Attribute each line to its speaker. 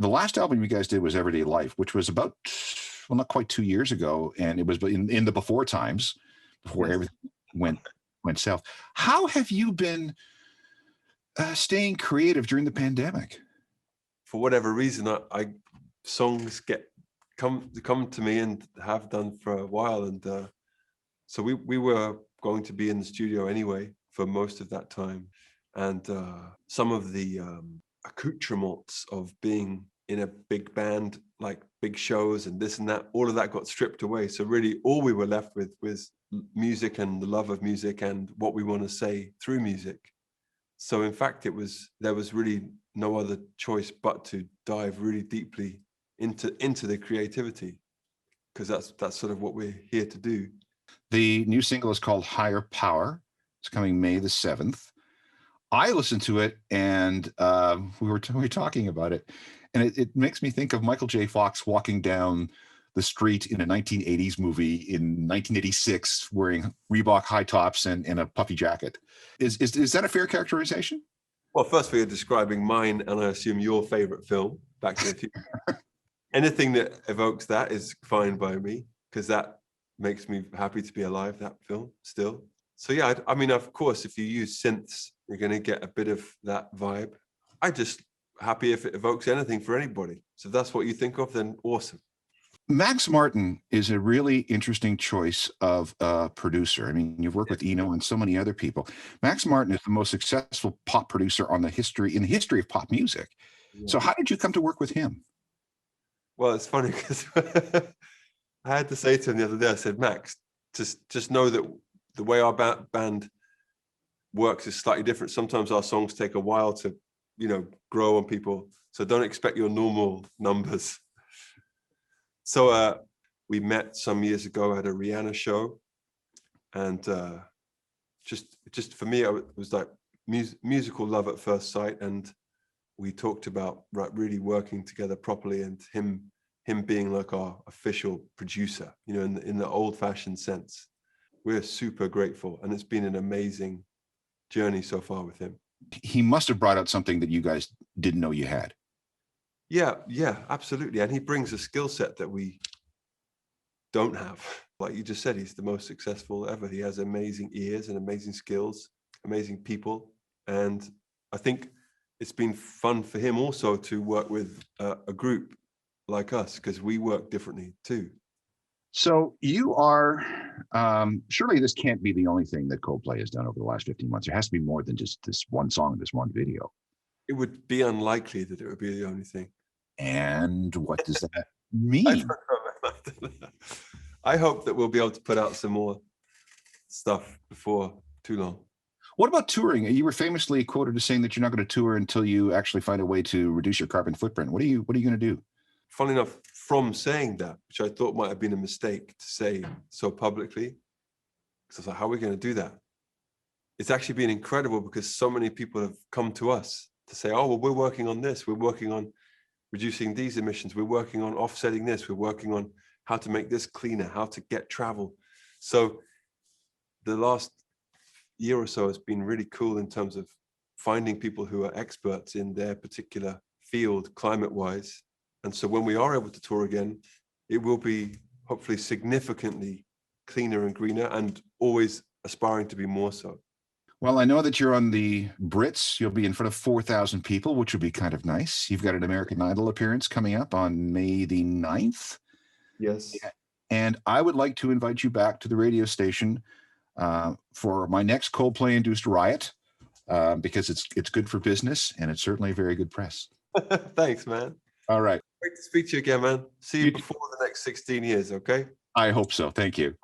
Speaker 1: the last album you guys did was Everyday Life, which was about, well, not quite 2 years ago, and it was in the before times, before
Speaker 2: Yes.
Speaker 1: everything went south. How have you been staying creative during the pandemic?
Speaker 2: For whatever reason, I songs come to me and have done for a while, and so we were going to be in the studio anyway for most of that time, and some of the accoutrements of being in a big band, like big shows and this and that, all of that got stripped away. So really, all we were left with was music and the love of music and what we want to say through music. So in fact, there was really no other choice but to dive really deeply into the creativity, because that's sort of what we're here to do.
Speaker 1: The new single is called Higher Power. It's coming May the 7th. I listened to it, and we were talking about it, and it makes me think of Michael J. Fox walking down the street in a 1980s movie in 1986 wearing Reebok high tops and a puffy jacket. Is that a fair characterization?
Speaker 2: Well, first you're describing mine, and I assume your favorite film, Back to the Future. Anything that evokes that is fine by me, because that makes me happy to be alive, that film, still. So yeah, I mean, of course, if you use synths, you're going to get a bit of that vibe. I just happy if it evokes anything for anybody. So if that's what you think of, then awesome.
Speaker 1: Max Martin is a really interesting choice of a producer. I mean, you've worked with Eno and so many other people. Max Martin is the most successful pop producer in the history of pop music.
Speaker 2: Yeah.
Speaker 1: So how did you come to work with him?
Speaker 2: Well, it's funny because I had to say to him the other day, I said, Max, just know that the way our band works is slightly different. Sometimes our songs take a while to, grow on people. So don't expect your normal numbers. So we met some years ago at a Rihanna show, and just for me, it was like musical love at first sight, and we talked about really working together properly, and him being like our official producer, in the old-fashioned sense. We're super grateful, and it's been an amazing journey so far with him.
Speaker 1: He must have brought out something that you guys didn't know you had.
Speaker 2: Yeah, absolutely. And he brings a skill set that we don't have. Like you just said, he's the most successful ever. He has amazing ears and amazing skills, amazing people. And I think it's been fun for him also to work with a group like us, because we work differently too.
Speaker 1: So you are, surely this can't be the only thing that Coldplay has done over the last 15 months. There has to be more than just this one song, this one video.
Speaker 2: It would be unlikely that it would be the only thing.
Speaker 1: And what does that mean?
Speaker 2: I hope that we'll be able to put out some more stuff before too long.
Speaker 1: What about touring? You were famously quoted as saying that you're not going to tour until you actually find a way to reduce your carbon footprint. What are you going to do?
Speaker 2: Funnily enough, from saying that, which I thought might have been a mistake to say so publicly, because I was like, how are we going to do that? It's actually been incredible, because so many people have come to us to say, oh, well, we're working on this. We're working on reducing these emissions. We're working on offsetting this. We're working on how to make this cleaner, how to get travel. So the last year or so has been really cool in terms of finding people who are experts in their particular field, climate-wise. And so when we are able to tour again, it will be hopefully significantly cleaner and greener, and always aspiring to be more so.
Speaker 1: Well, I know that you're on the Brits. You'll be in front of 4,000 people, which would be kind of nice. You've got an American Idol appearance coming up on May the 9th.
Speaker 2: Yes.
Speaker 1: And I would like to invite you back to the radio station for my next Coldplay-induced riot, because it's good for business, and it's certainly very good press.
Speaker 2: Thanks, man.
Speaker 1: All right.
Speaker 2: Great to speak to you again, man. See you before the next 16 years, okay?
Speaker 1: I hope so. Thank you.